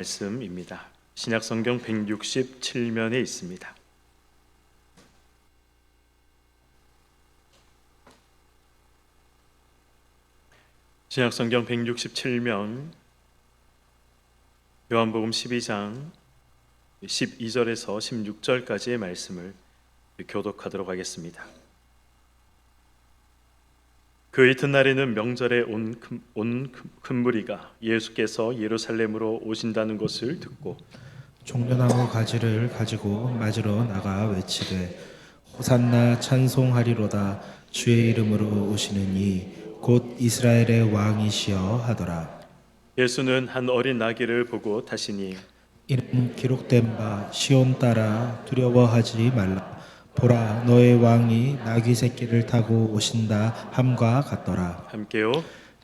말씀입니다. 신약성경 167면에 있습니다. 신약성경 167면 요한복음 12장 12절에서 16절까지의 말씀을 교독하도록 하겠습니다. 그 이튿날에는 명절에 온 큰 무리가 예수께서 예루살렘으로 오신다는 것을 듣고 종려나무 가지를 가지고 맞으러 나가 외치되 호산나 찬송하리로다 주의 이름으로 오시는 이 곧 이스라엘의 왕이시여 하더라. 예수는 한 어린 나귀를 보고 타시니 이는 기록된 바 시온 따라 두려워하지 말라. 보라 너의 왕이 나귀 새끼를 타고 오신다 함과 같더라. 함께요.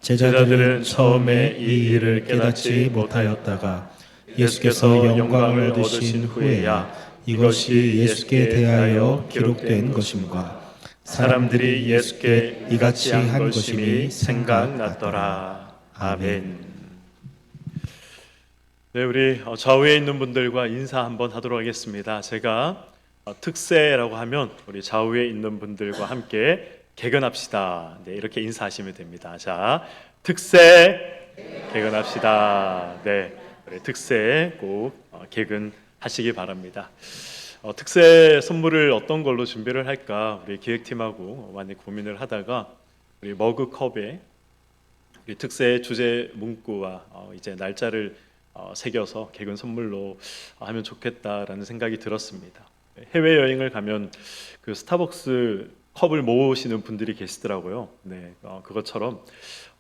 제자들은 처음에 이 일을 깨닫지 못하였다가 예수께서 영광을 얻으신 후에야 이것이 예수께 대하여 기록된 것임과 사람들이 예수께 이같이 한 것임이 생각났더라. 아멘. 네, 우리 좌우에 있는 분들과 인사 한번 하도록 하겠습니다. 제가 특세라고 하면 우리 좌우에 있는 분들과 함께 개근합시다. 네, 이렇게 인사하시면 됩니다. 자, 특세 개근합시다. 네, 우리 특세 꼭 개근하시기 바랍니다. 특세 선물을 어떤 걸로 준비를 할까 우리 기획팀하고 많이 고민을 하다가 우리 머그컵에 우리 특세 주제 문구와 이제 날짜를 새겨서 개근 선물로 하면 좋겠다라는 생각이 들었습니다. 해외 여행을 가면 그 스타벅스 컵을 모으시는 분들이 계시더라고요. 네, 그것처럼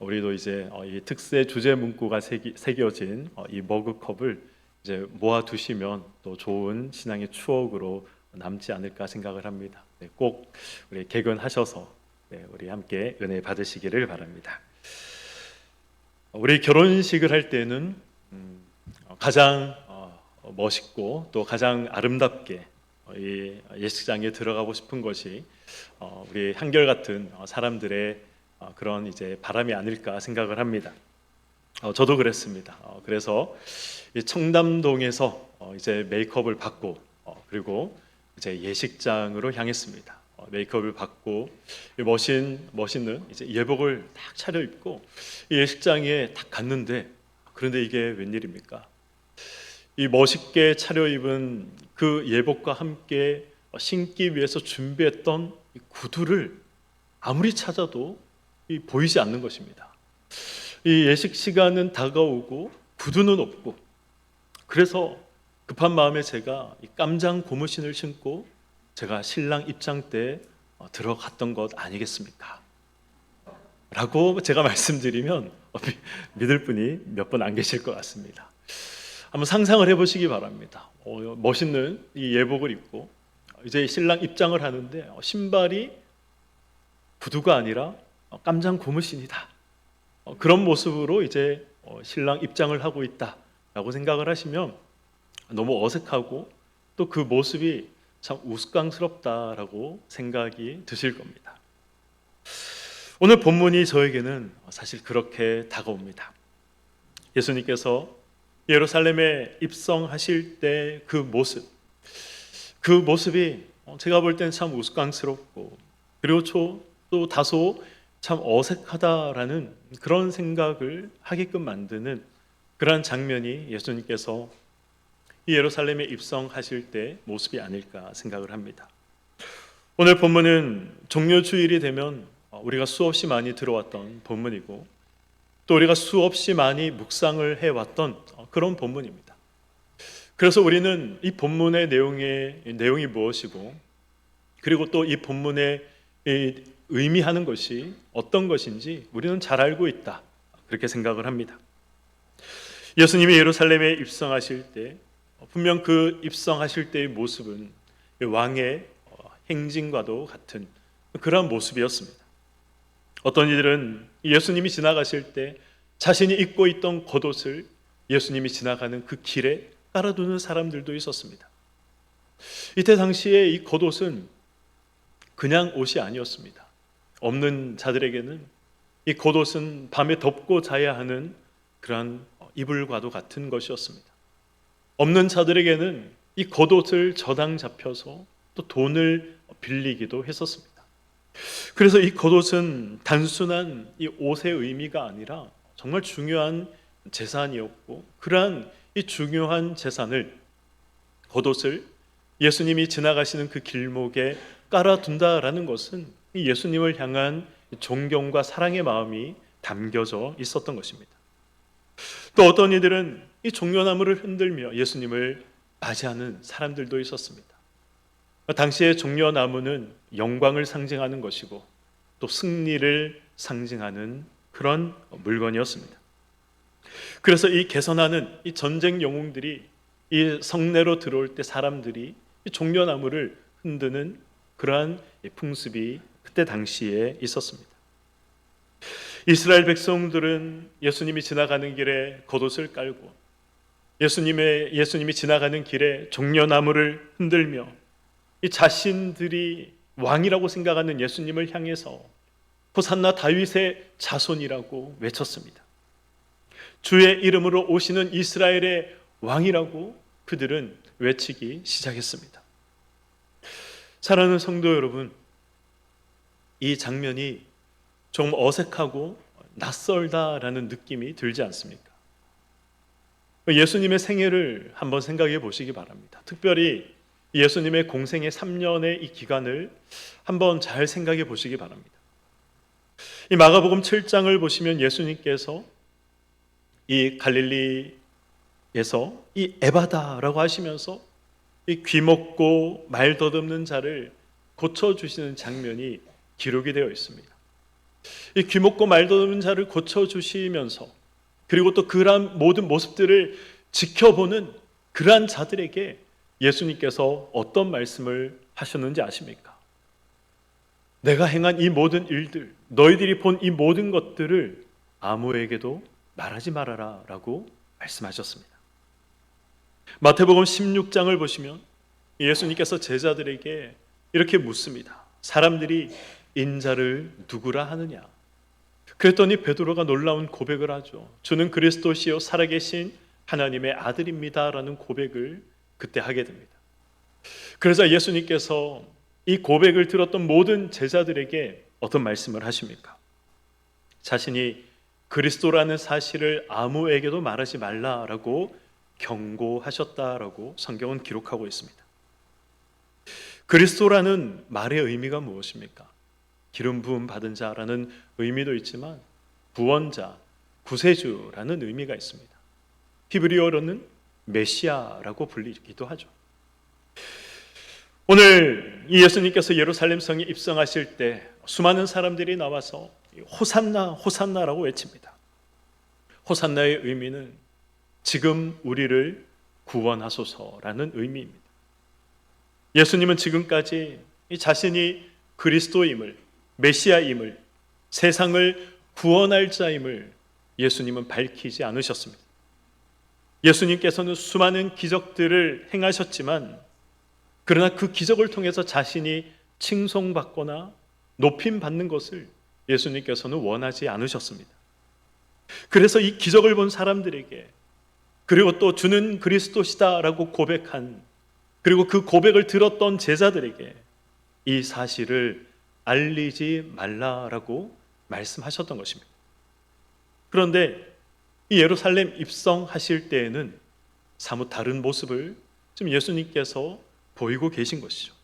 우리도 이제 이 특세 주제 문구가 새겨진 이 머그컵을 이제 모아 두시면 또 좋은 신앙의 추억으로 남지 않을까 생각을 합니다. 네, 꼭 우리 개근하셔서 우리 함께 은혜 받으시기를 바랍니다. 우리 결혼식을 할 때는 가장 멋있고 또 가장 아름답게 이 예식장에 들어가고 싶은 것이 우리 한결같은 사람들의 그런 이제 바람이 아닐까 생각을 합니다. 저도 그랬습니다. 그래서 이 청담동에서 이제 메이크업을 받고 그리고 이제 예식장으로 향했습니다. 메이크업을 받고 멋있는 이제 예복을 딱 차려입고 예식장에 딱 갔는데 그런데 이게 웬일입니까? 이 멋있게 차려입은 그 예복과 함께 신기 위해서 준비했던 이 구두를 아무리 찾아도 보이지 않는 것입니다. 이 예식 시간은 다가오고 구두는 없고 그래서 급한 마음에 제가 이 깜장 고무신을 신고 제가 신랑 입장 때 들어갔던 것 아니겠습니까? 라고 제가 말씀드리면 믿을 분이 몇 분 안 계실 것 같습니다. 한번 상상을 해보시기 바랍니다. 멋있는 이 예복을 입고 이제 신랑 입장을 하는데 신발이 구두가 아니라 깜장 고무신이다. 그런 모습으로 이제 신랑 입장을 하고 있다라고 생각을 하시면 너무 어색하고 또 그 모습이 참 우스꽝스럽다라고 생각이 드실 겁니다. 오늘 본문이 저에게는 사실 그렇게 다가옵니다. 예수님께서 예루살렘에 입성하실 때 그 모습이 제가 볼 때는 참 우스꽝스럽고 그리고 또 다소 참 어색하다라는 그런 생각을 하게끔 만드는 그러한 장면이 예수님께서 이 예루살렘에 입성하실 때 모습이 아닐까 생각을 합니다. 오늘 본문은 종료주일이 되면 우리가 수없이 많이 들어왔던 본문이고 또 우리가 수없이 많이 묵상을 해왔던 그런 본문입니다. 그래서 우리는 이 본문의 내용이 무엇이고 그리고 또 이 본문의 의미하는 것이 어떤 것인지 우리는 잘 알고 있다 그렇게 생각을 합니다. 예수님이 예루살렘에 입성하실 때 분명 그 입성하실 때의 모습은 왕의 행진과도 같은 그런 모습이었습니다. 어떤 이들은 예수님이 지나가실 때 자신이 입고 있던 겉옷을 예수님이 지나가는 그 길에 깔아두는 사람들도 있었습니다. 이때 당시에 이 겉옷은 그냥 옷이 아니었습니다. 없는 자들에게는 이 겉옷은 밤에 덮고 자야 하는 그러한 이불과도 같은 것이었습니다. 없는 자들에게는 이 겉옷을 저당 잡혀서 또 돈을 빌리기도 했었습니다. 그래서 이 겉옷은 단순한 이 옷의 의미가 아니라 정말 중요한 재산이었고, 그러한 이 중요한 재산을, 겉옷을 예수님이 지나가시는 그 길목에 깔아둔다라는 것은 이 예수님을 향한 존경과 사랑의 마음이 담겨져 있었던 것입니다. 또 어떤 이들은 이 종려나무를 흔들며 예수님을 맞이하는 사람들도 있었습니다. 당시의 종려나무는 영광을 상징하는 것이고 또 승리를 상징하는 그런 물건이었습니다. 그래서 이 개선하는 이 전쟁 영웅들이 이 성내로 들어올 때 사람들이 이 종려나무를 흔드는 그러한 풍습이 그때 당시에 있었습니다. 이스라엘 백성들은 예수님이 지나가는 길에 겉옷을 깔고 예수님이 지나가는 길에 종려나무를 흔들며 이 자신들이 왕이라고 생각하는 예수님을 향해서 호산나 다윗의 자손이라고 외쳤습니다. 주의 이름으로 오시는 이스라엘의 왕이라고 그들은 외치기 시작했습니다. 사랑하는 성도 여러분, 이 장면이 좀 어색하고 낯설다라는 느낌이 들지 않습니까? 예수님의 생애를 한번 생각해 보시기 바랍니다. 특별히 예수님의 공생의 3년의 이 기간을 한번 잘 생각해 보시기 바랍니다. 이 마가복음 7장을 보시면 예수님께서 이 갈릴리에서 이 에바다라고 하시면서 이 귀먹고 말 더듬는 자를 고쳐주시는 장면이 기록이 되어 있습니다. 이 귀먹고 말 더듬는 자를 고쳐주시면서 그리고 또 그러한 모든 모습들을 지켜보는 그러한 자들에게 예수님께서 어떤 말씀을 하셨는지 아십니까? 내가 행한 이 모든 일들, 너희들이 본 이 모든 것들을 아무에게도 말하지 말아라 라고 말씀하셨습니다. 마태복음 16장을 보시면 예수님께서 제자들에게 이렇게 묻습니다. 사람들이 인자를 누구라 하느냐? 그랬더니 베드로가 놀라운 고백을 하죠. 주는 그리스도시요 살아계신 하나님의 아들입니다 라는 고백을 그때 하게 됩니다. 그래서 예수님께서 이 고백을 들었던 모든 제자들에게 어떤 말씀을 하십니까? 자신이 그리스도라는 사실을 아무에게도 말하지 말라라고 경고하셨다라고 성경은 기록하고 있습니다. 그리스도라는 말의 의미가 무엇입니까? 기름 부음 받은 자라는 의미도 있지만 구원자, 구세주라는 의미가 있습니다. 히브리어로는 메시아라고 불리기도 하죠. 오늘 이 예수님께서 예루살렘 성에 입성하실 때 수많은 사람들이 나와서 호산나 호산나라고 외칩니다. 호산나의 의미는 지금 우리를 구원하소서라는 의미입니다. 예수님은 지금까지 자신이 그리스도임을, 메시아임을, 세상을 구원할 자임을 예수님은 밝히지 않으셨습니다. 예수님께서는 수많은 기적들을 행하셨지만 그러나 그 기적을 통해서 자신이 칭송받거나 높임받는 것을 예수님께서는 원하지 않으셨습니다. 그래서 이 기적을 본 사람들에게 그리고 또 주는 그리스도시다라고 고백한 그리고 그 고백을 들었던 제자들에게 이 사실을 알리지 말라라고 말씀하셨던 것입니다. 그런데 이 예루살렘 입성하실 때에는 사뭇 다른 모습을 지금 예수님께서 보이고 계신 것이죠.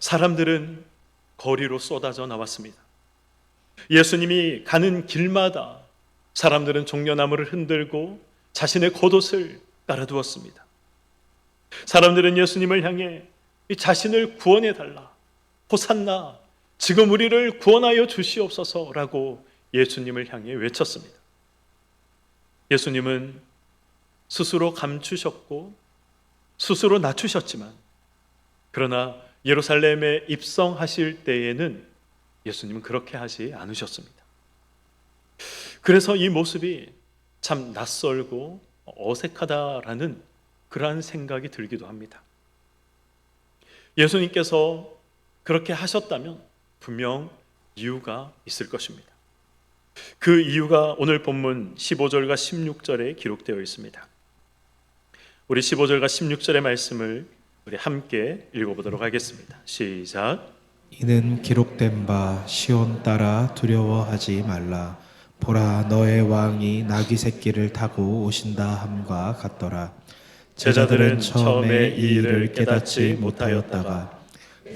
사람들은 거리로 쏟아져 나왔습니다. 예수님이 가는 길마다 사람들은 종려나무를 흔들고 자신의 겉옷을 깔아두었습니다. 사람들은 예수님을 향해 이 자신을 구원해 달라, 호산나, 지금 우리를 구원하여 주시옵소서라고 예수님을 향해 외쳤습니다. 예수님은 스스로 감추셨고 스스로 낮추셨지만 그러나 예루살렘에 입성하실 때에는 예수님은 그렇게 하지 않으셨습니다. 그래서 이 모습이 참 낯설고 어색하다라는 그러한 생각이 들기도 합니다. 예수님께서 그렇게 하셨다면 분명 이유가 있을 것입니다. 그 이유가 오늘 본문 15절과 16절에 기록되어 있습니다. 우리 15절과 16절의 말씀을 우리 함께 읽어보도록 하겠습니다. 시작. 이는 기록된 바 시온 딸아 두려워하지 말라. 보라 너의 왕이 나귀 새끼를 타고 오신다 함과 같더라. 제자들은 처음에 이 일을 깨닫지 못하였다가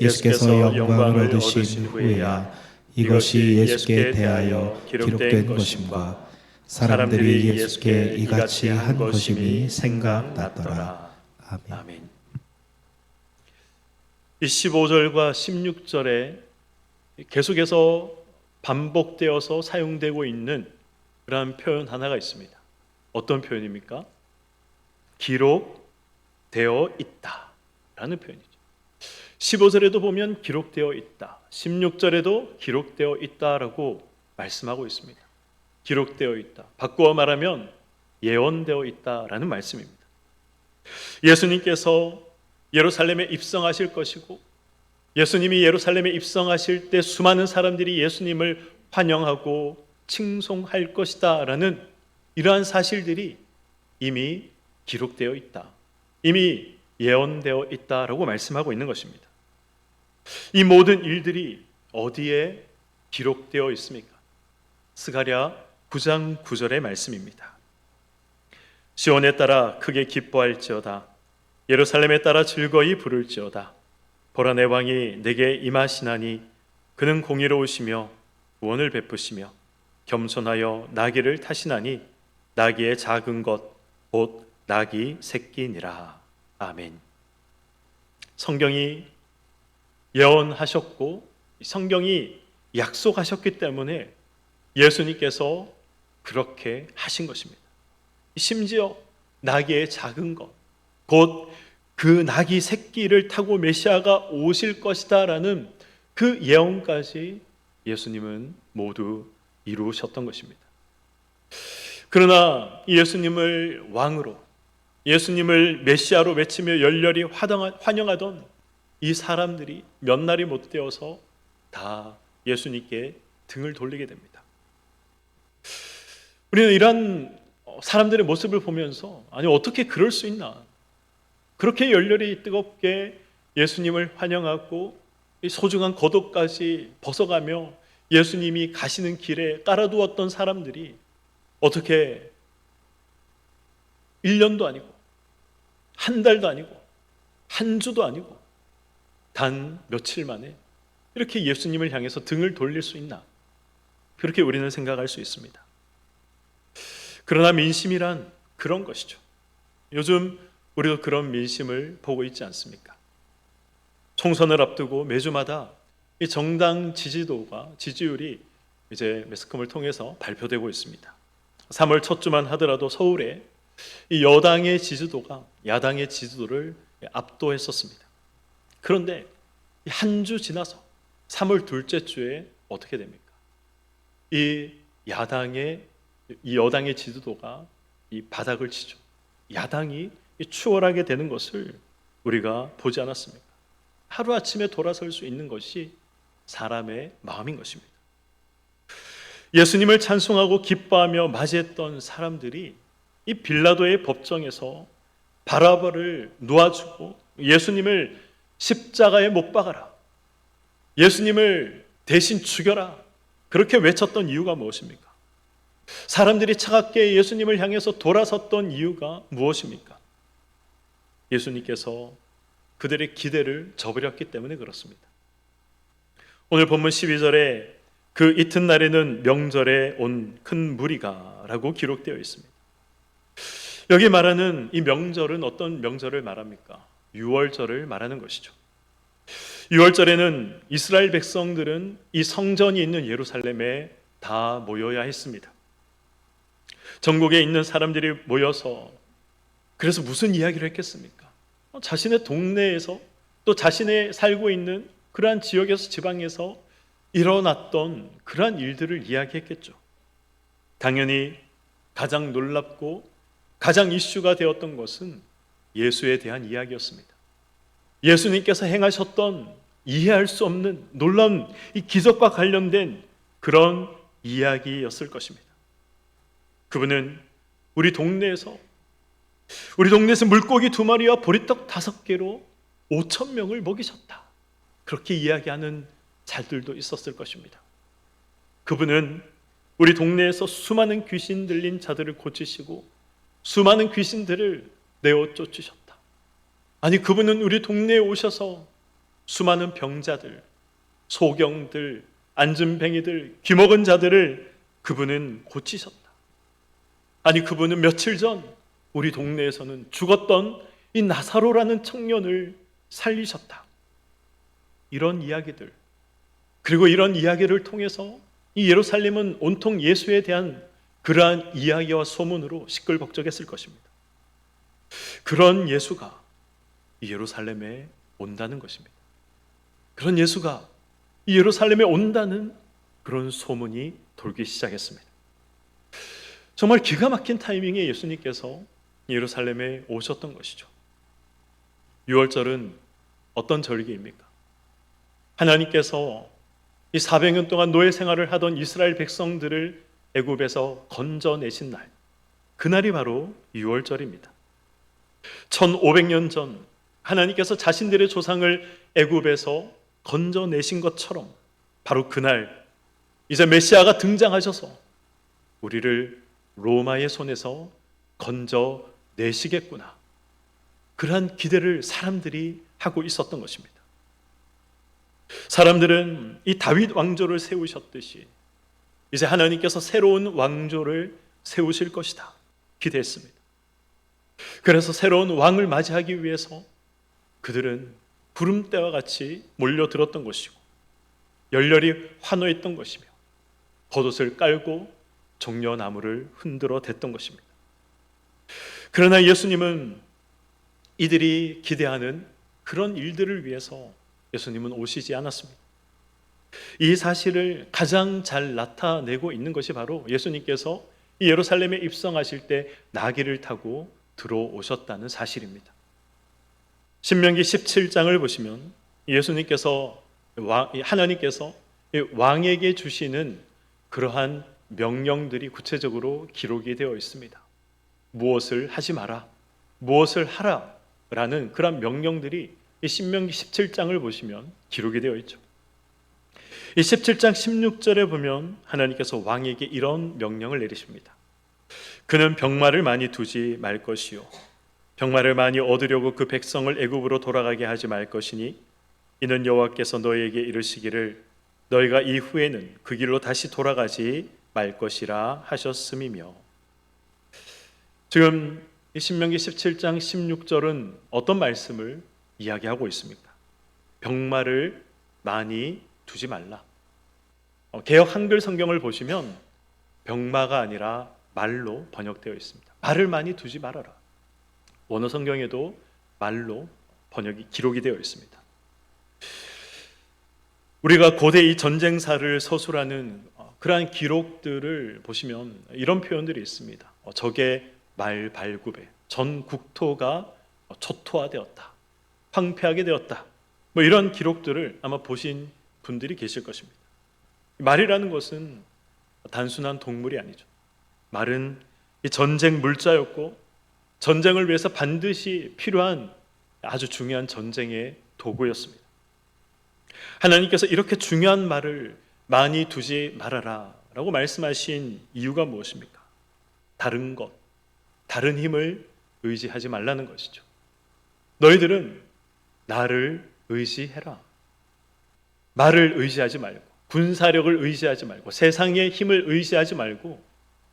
예수께서 영광을 얻으신 후에야 이것이 예수께 대하여 기록된 것임과 사람들이 예수께 이같이 한 것임이 생각났더라. 아멘. 아멘. 이 15절과 16절에 계속해서 반복되어서 사용되고 있는 그러한 표현 하나가 있습니다. 어떤 표현입니까? 기록되어 있다라는 표현이죠. 15절에도 보면 기록되어 있다, 16절에도 기록되어 있다라고 말씀하고 있습니다. 기록되어 있다, 바꾸어 말하면 예언되어 있다라는 말씀입니다. 예수님께서 예루살렘에 입성하실 것이고, 예수님이 예루살렘에 입성하실 때 수많은 사람들이 예수님을 환영하고 칭송할 것이다 라는 이러한 사실들이 이미 기록되어 있다, 이미 예언되어 있다라고 말씀하고 있는 것입니다. 이 모든 일들이 어디에 기록되어 있습니까? 스가랴 9장 9절의 말씀입니다. 시온에 따라 크게 기뻐할지어다, 예루살렘에 따라 즐거이 부를지어다. 보라 내 왕이 내게 임하시나니 그는 공의로우시며 구원을 베푸시며 겸손하여 나귀를 타시나니 나귀의 작은 것 곧 나귀 새끼니라. 아멘. 성경이 예언하셨고 성경이 약속하셨기 때문에 예수님께서 그렇게 하신 것입니다. 심지어 나귀의 작은 것, 곧 그 나귀 새끼를 타고 메시아가 오실 것이다 라는 그 예언까지 예수님은 모두 이루셨던 것입니다. 그러나 예수님을 왕으로, 예수님을 메시아로 외치며 열렬히 환영하던 이 사람들이 몇 날이 못 되어서 다 예수님께 등을 돌리게 됩니다. 우리는 이런 사람들의 모습을 보면서 아니 어떻게 그럴 수 있나, 그렇게 열렬히 뜨겁게 예수님을 환영하고 소중한 겉옷까지 벗어가며 예수님이 가시는 길에 깔아두었던 사람들이 어떻게 1년도 아니고 한 달도 아니고 한 주도 아니고 단 며칠 만에 이렇게 예수님을 향해서 등을 돌릴 수 있나, 그렇게 우리는 생각할 수 있습니다. 그러나 민심이란 그런 것이죠. 요즘 우리도 그런 민심을 보고 있지 않습니까? 총선을 앞두고 매주마다 이 정당 지지도가, 지지율이 이제 매스컴을 통해서 발표되고 있습니다. 3월 첫 주만 하더라도 서울에 이 여당의 지지도가 야당의 지지도를 압도했었습니다. 그런데 한 주 지나서 3월 둘째 주에 어떻게 됩니까? 이 여당의 지지도가 이 바닥을 치죠. 야당이 추월하게 되는 것을 우리가 보지 않았습니까? 하루아침에 돌아설 수 있는 것이 사람의 마음인 것입니다. 예수님을 찬송하고 기뻐하며 맞이했던 사람들이 이 빌라도의 법정에서 바라바를 놓아주고 예수님을 십자가에 못 박아라, 예수님을 대신 죽여라, 그렇게 외쳤던 이유가 무엇입니까? 사람들이 차갑게 예수님을 향해서 돌아섰던 이유가 무엇입니까? 예수님께서 그들의 기대를 저버렸기 때문에 그렇습니다. 오늘 본문 12절에 그 이튿날에는 명절에 온 큰 무리가 라고 기록되어 있습니다. 여기 말하는 이 명절은 어떤 명절을 말합니까? 유월절을 말하는 것이죠. 유월절에는 이스라엘 백성들은 이 성전이 있는 예루살렘에 다 모여야 했습니다. 전국에 있는 사람들이 모여서, 그래서 무슨 이야기를 했겠습니까? 자신의 동네에서, 또 자신의 살고 있는 그러한 지역에서, 지방에서 일어났던 그러한 일들을 이야기했겠죠. 당연히 가장 놀랍고 가장 이슈가 되었던 것은 예수에 대한 이야기였습니다. 예수님께서 행하셨던 이해할 수 없는 놀라운 이 기적과 관련된 그런 이야기였을 것입니다. 그분은 우리 동네에서 우리 동네에서 물고기 2마리와 보리떡 5개로 5,000명을 먹이셨다. 그렇게 이야기하는 자들도 있었을 것입니다. 그분은 우리 동네에서 수많은 귀신 들린 자들을 고치시고 수많은 귀신들을 내어 쫓으셨다. 아니, 그분은 우리 동네에 오셔서 수많은 병자들, 소경들, 안진뱅이들, 귀먹은 자들을 그분은 고치셨다. 아니, 그분은 며칠 전 우리 동네에서는 죽었던 이 나사로라는 청년을 살리셨다. 이런 이야기들, 그리고 이런 이야기를 통해서 이 예루살렘은 온통 예수에 대한 그러한 이야기와 소문으로 시끌벅적했을 것입니다. 그런 예수가 이 예루살렘에 온다는 것입니다. 그런 예수가 이 예루살렘에 온다는 그런 소문이 돌기 시작했습니다. 정말 기가 막힌 타이밍에 예수님께서 예루살렘에 오셨던 것이죠. 6월절은 어떤 절기입니까? 하나님께서 이 400년 동안 노예 생활을 하던 이스라엘 백성들을 애굽에서 건져내신 날, 그날이 바로 6월절입니다. 1500년 전 하나님께서 자신들의 조상을 애굽에서 건져내신 것처럼 바로 그날 이제 메시아가 등장하셔서 우리를 로마의 손에서 건져내시겠구나, 그러한 기대를 사람들이 하고 있었던 것입니다. 사람들은 이 다윗 왕조를 세우셨듯이 이제 하나님께서 새로운 왕조를 세우실 것이다 기대했습니다. 그래서 새로운 왕을 맞이하기 위해서 그들은 구름대와 같이 몰려들었던 것이고 열렬히 환호했던 것이며 겉옷을 깔고 종려나무를 흔들어 댔던 것입니다. 그러나 예수님은 이들이 기대하는 그런 일들을 위해서 예수님은 오시지 않았습니다. 이 사실을 가장 잘 나타내고 있는 것이 바로 예수님께서 이 예루살렘에 입성하실 때 나귀를 타고 들어오셨다는 사실입니다. 신명기 17장을 보시면 예수님께서 하나님께서 왕에게 주시는 그러한 명령들이 구체적으로 기록이 되어 있습니다. 무엇을 하지 마라, 무엇을 하라 라는 그런 명령들이 이 신명기 17장을 보시면 기록이 되어 있죠. 이 17장 16절에 보면 하나님께서 왕에게 이런 명령을 내리십니다. 그는 병마를 많이 두지 말 것이요 병마를 많이 얻으려고 그 백성을 애굽으로 돌아가게 하지 말 것이니 이는 여호와께서 너희에게 이르시기를 너희가 이후에는 그 길로 다시 돌아가지 말 것이라 하셨음이며. 지금 이 신명기 17장 16절은 어떤 말씀을 이야기하고 있습니까? 병마를 많이 두지 말라. 개역 한글 성경을 보시면 병마가 아니라 말로 번역되어 있습니다. 말을 많이 두지 말아라. 원어 성경에도 말로 번역이 기록이 되어 있습니다. 우리가 고대 이 전쟁사를 서술하는 그러한 기록들을 보시면 이런 표현들이 있습니다. 적의 말 발굽에 전 국토가 초토화되었다, 황폐하게 되었다, 뭐 이런 기록들을 아마 보신 분들이 계실 것입니다. 말이라는 것은 단순한 동물이 아니죠. 말은 이 전쟁 물자였고 전쟁을 위해서 반드시 필요한 아주 중요한 전쟁의 도구였습니다. 하나님께서 이렇게 중요한 말을 많이 두지 말아라 라고 말씀하신 이유가 무엇입니까? 다른 것, 다른 힘을 의지하지 말라는 것이죠. 너희들은 나를 의지해라. 말을 의지하지 말고, 군사력을 의지하지 말고, 세상의 힘을 의지하지 말고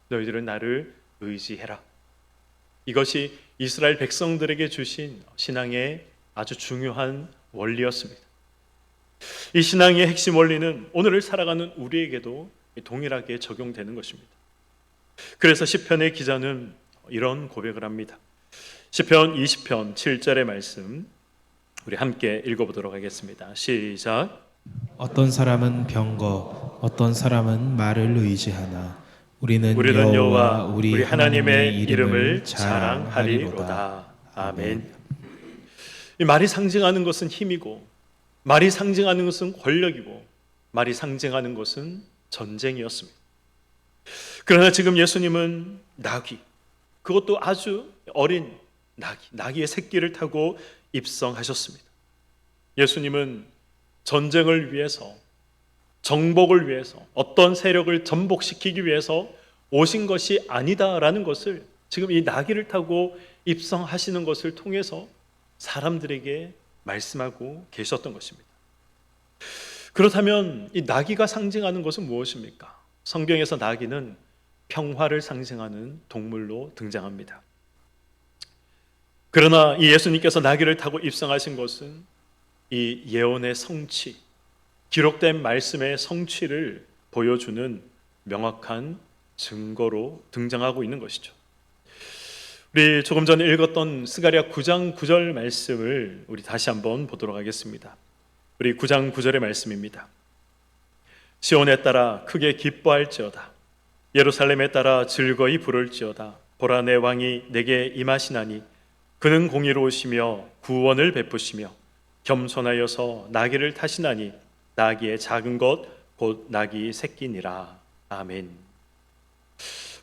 너희들은 나를 의지해라. 이것이 이스라엘 백성들에게 주신 신앙의 아주 중요한 원리였습니다. 이 신앙의 핵심 원리는 오늘을 살아가는 우리에게도 동일하게 적용되는 것입니다. 그래서 시편의 기자는 이런 고백을 합니다. 시편 20편 7절의 말씀 우리 함께 읽어보도록 하겠습니다. 시작. 어떤 사람은 병거, 어떤 사람은 말을 의지하나 우리는 여호와 우리 하나님의 이름을 자랑하리로다. 아멘. 이 말이 상징하는 것은 힘이고, 말이 상징하는 것은 권력이고, 말이 상징하는 것은 전쟁이었습니다. 그러나 지금 예수님은 나귀, 그것도 아주 어린 나귀의 새끼를 타고 입성하셨습니다. 예수님은 전쟁을 위해서, 정복을 위해서, 어떤 세력을 전복시키기 위해서 오신 것이 아니다라는 것을 지금 이 나귀를 타고 입성하시는 것을 통해서 사람들에게 말씀하고 계셨던 것입니다. 그렇다면 이 나귀가 상징하는 것은 무엇입니까? 성경에서 나귀는 평화를 상징하는 동물로 등장합니다. 그러나 이 예수님께서 나귀를 타고 입성하신 것은 이 예언의 성취, 기록된 말씀의 성취를 보여주는 명확한 증거로 등장하고 있는 것이죠. 우리 조금 전에 읽었던 스가랴 9장 9절 말씀을 우리 다시 한번 보도록 하겠습니다. 우리 9장 9절의 말씀입니다. 시온에 따라 크게 기뻐할지어다. 예루살렘에 따라 즐거이 부를지어다. 보라, 내 왕이 내게 임하시나니 그는 공의로우시며 구원을 베푸시며 겸손하여서 나귀를 타시나니 나귀의 작은 것 곧 나귀 새끼니라. 아멘.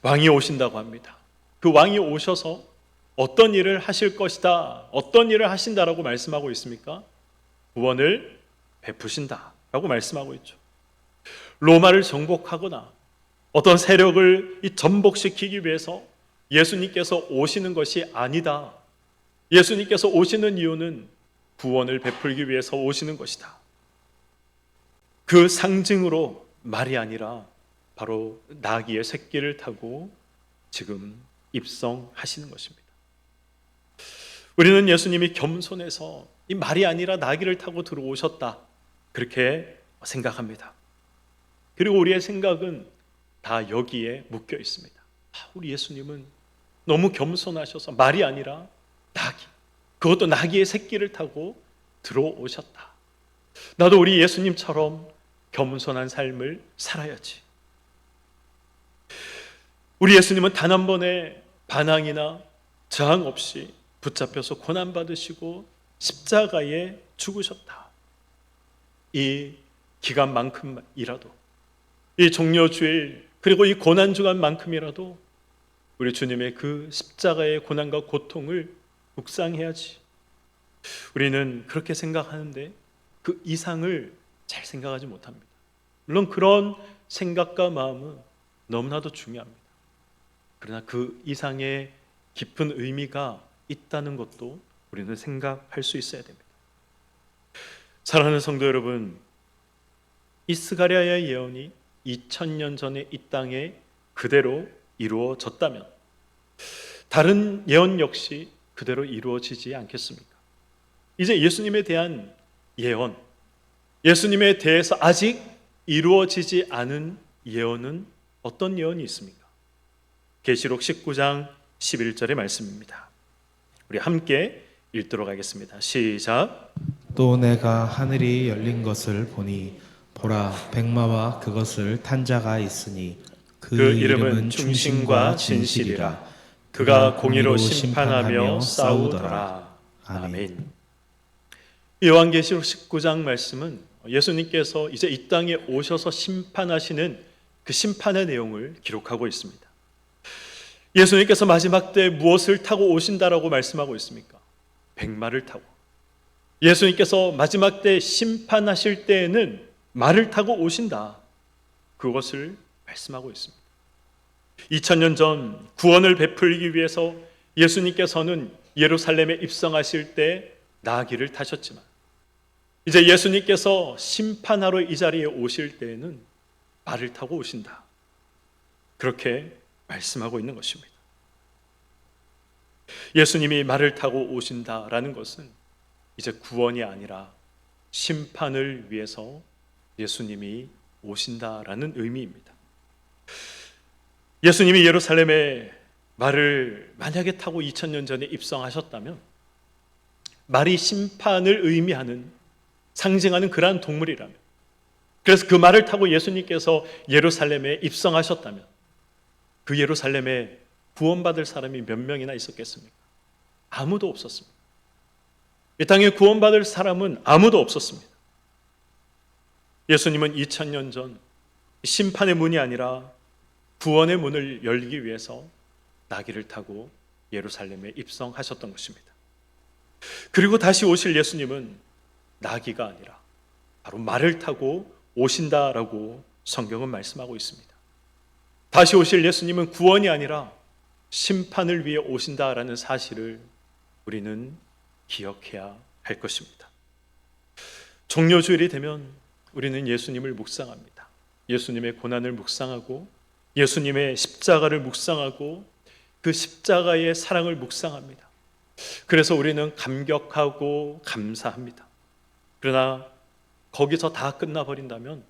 왕이 오신다고 합니다. 그 왕이 오셔서 어떤 일을 하실 것이다, 어떤 일을 하신다라고 말씀하고 있습니까? 구원을 베푸신다라고 말씀하고 있죠. 로마를 정복하거나 어떤 세력을 전복시키기 위해서 예수님께서 오시는 것이 아니다. 예수님께서 오시는 이유는 구원을 베풀기 위해서 오시는 것이다. 그 상징으로 말이 아니라 바로 나귀의 새끼를 타고 지금 입성하시는 것입니다. 우리는 예수님이 겸손해서 이 말이 아니라 나귀를 타고 들어오셨다, 그렇게 생각합니다. 그리고 우리의 생각은 다 여기에 묶여 있습니다. 우리 예수님은 너무 겸손하셔서 말이 아니라 나귀, 그것도 나귀의 새끼를 타고 들어오셨다. 나도 우리 예수님처럼 겸손한 삶을 살아야지. 우리 예수님은 단 한 번의 반항이나 저항 없이 붙잡혀서 고난받으시고 십자가에 죽으셨다. 이 기간만큼이라도, 이 종려주일 그리고 이 고난주간만큼이라도 우리 주님의 그 십자가의 고난과 고통을 묵상해야지. 우리는 그렇게 생각하는데 그 이상을 잘 생각하지 못합니다. 물론 그런 생각과 마음은 너무나도 중요합니다. 그러나 그 이상의 깊은 의미가 있다는 것도 우리는 생각할 수 있어야 됩니다. 사랑하는 성도 여러분, 이 스가랴의 예언이 2000년 전에 이 땅에 그대로 이루어졌다면 다른 예언 역시 그대로 이루어지지 않겠습니까? 이제 예수님에 대한 예언, 예수님에 대해서 아직 이루어지지 않은 예언은 어떤 예언이 있습니까? 계시록 19장 11절의 말씀입니다. 우리 함께 읽도록 하겠습니다. 시작. 또 내가 하늘이 열린 것을 보니 보라, 백마와 그것을 탄 자가 있으니 그 이름은 충신과 진실이라. 그가 공의로 심판하며 싸우더라. 아멘. 요한계시록 19장 말씀은 예수님께서 이제 이 땅에 오셔서 심판하시는 그 심판의 내용을 기록하고 있습니다. 예수님께서 마지막 때 무엇을 타고 오신다라고 말씀하고 있습니까? 백마를 타고. 예수님께서 마지막 때 심판하실 때에는 말을 타고 오신다, 그것을 말씀하고 있습니다. 2000년 전 구원을 베풀기 위해서 예수님께서는 예루살렘에 입성하실 때 나귀를 타셨지만 이제 예수님께서 심판하러 이 자리에 오실 때에는 말을 타고 오신다, 그렇게 말씀하고 있는 것입니다. 예수님이 말을 타고 오신다라는 것은 이제 구원이 아니라 심판을 위해서 예수님이 오신다라는 의미입니다. 예수님이 예루살렘에 말을 만약에 타고 2000년 전에 입성하셨다면 말이 심판을 의미하는, 상징하는 그러한 동물이라면, 그래서 그 말을 타고 예수님께서 예루살렘에 입성하셨다면 그 예루살렘에 구원받을 사람이 몇 명이나 있었겠습니까? 아무도 없었습니다. 이 땅에 구원받을 사람은 아무도 없었습니다. 예수님은 2000년 전 심판의 문이 아니라 구원의 문을 열기 위해서 나귀를 타고 예루살렘에 입성하셨던 것입니다. 그리고 다시 오실 예수님은 나귀가 아니라 바로 말을 타고 오신다라고 성경은 말씀하고 있습니다. 다시 오실 예수님은 구원이 아니라 심판을 위해 오신다라는 사실을 우리는 기억해야 할 것입니다. 종료주일이 되면 우리는 예수님을 묵상합니다. 예수님의 고난을 묵상하고 예수님의 십자가를 묵상하고 그 십자가의 사랑을 묵상합니다. 그래서 우리는 감격하고 감사합니다. 그러나 거기서 다 끝나버린다면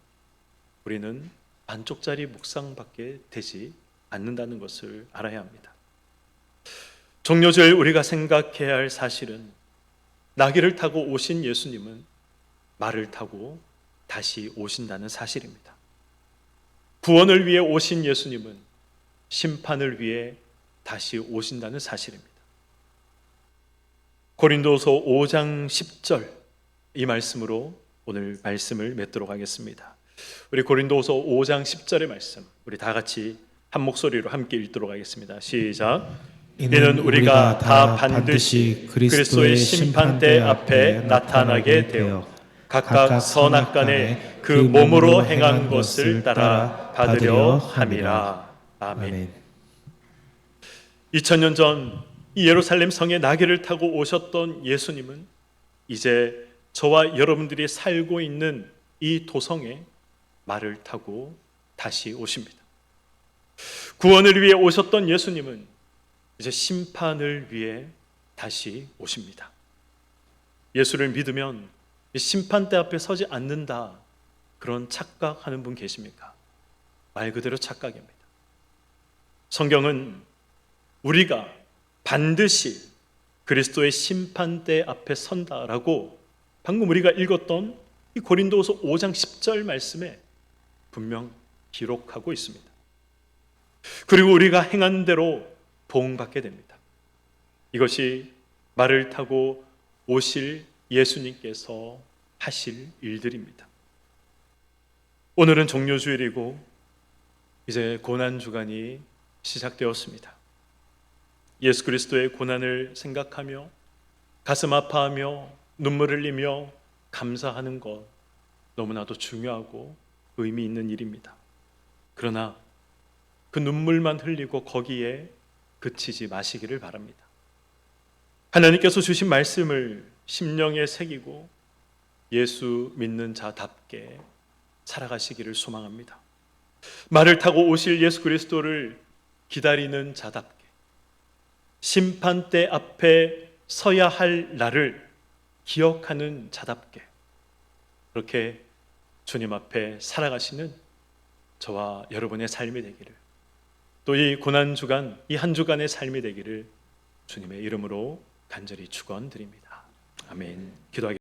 우리는 반쪽짜리 묵상밖에 되지 않는다는 것을 알아야 합니다. 종료주일 우리가 생각해야 할 사실은 나귀를 타고 오신 예수님은 말을 타고 다시 오신다는 사실입니다. 구원을 위해 오신 예수님은 심판을 위해 다시 오신다는 사실입니다. 고린도서 5장 10절 이 말씀으로 오늘 말씀을 맺도록 하겠습니다. 우리 고린도서 5장 10절의 말씀 우리 다 같이 한 목소리로 함께 읽도록 하겠습니다. 시작. 이는 우리가 다 반드시 그리스도의 심판대 앞에 나타나게 되어 각각 선악간에 그 몸으로 행한 것을 따라 받으려 함이라. 아멘. 2000년 전 이 예루살렘 성에 나귀를 타고 오셨던 예수님은 이제 저와 여러분들이 살고 있는 이 도성에 말을 타고 다시 오십니다. 구원을 위해 오셨던 예수님은 이제 심판을 위해 다시 오십니다. 예수를 믿으면 심판대 앞에 서지 않는다, 그런 착각하는 분 계십니까? 말 그대로 착각입니다. 성경은 우리가 반드시 그리스도의 심판대 앞에 선다라고 방금 우리가 읽었던 이 고린도서 5장 10절 말씀에 분명 기록하고 있습니다. 그리고 우리가 행한 대로 보응받게 됩니다. 이것이 말을 타고 오실 예수님께서 하실 일들입니다. 오늘은 종료주일이고 이제 고난주간이 시작되었습니다. 예수 그리스도의 고난을 생각하며 가슴 아파하며 눈물 흘리며 감사하는 것 너무나도 중요하고 의미 있는 일입니다. 그러나 그 눈물만 흘리고 거기에 그치지 마시기를 바랍니다. 하나님께서 주신 말씀을 심령에 새기고 예수 믿는 자답게 살아가시기를 소망합니다. 말을 타고 오실 예수 그리스도를 기다리는 자답게 심판대 앞에 서야 할 날을 기억하는 자답게 그렇게 주님 앞에 살아가시는 저와 여러분의 삶이 되기를, 또 이 고난주간, 이 한 주간의 삶이 되기를 주님의 이름으로 간절히 축원드립니다. 아멘. 기도하겠습니다.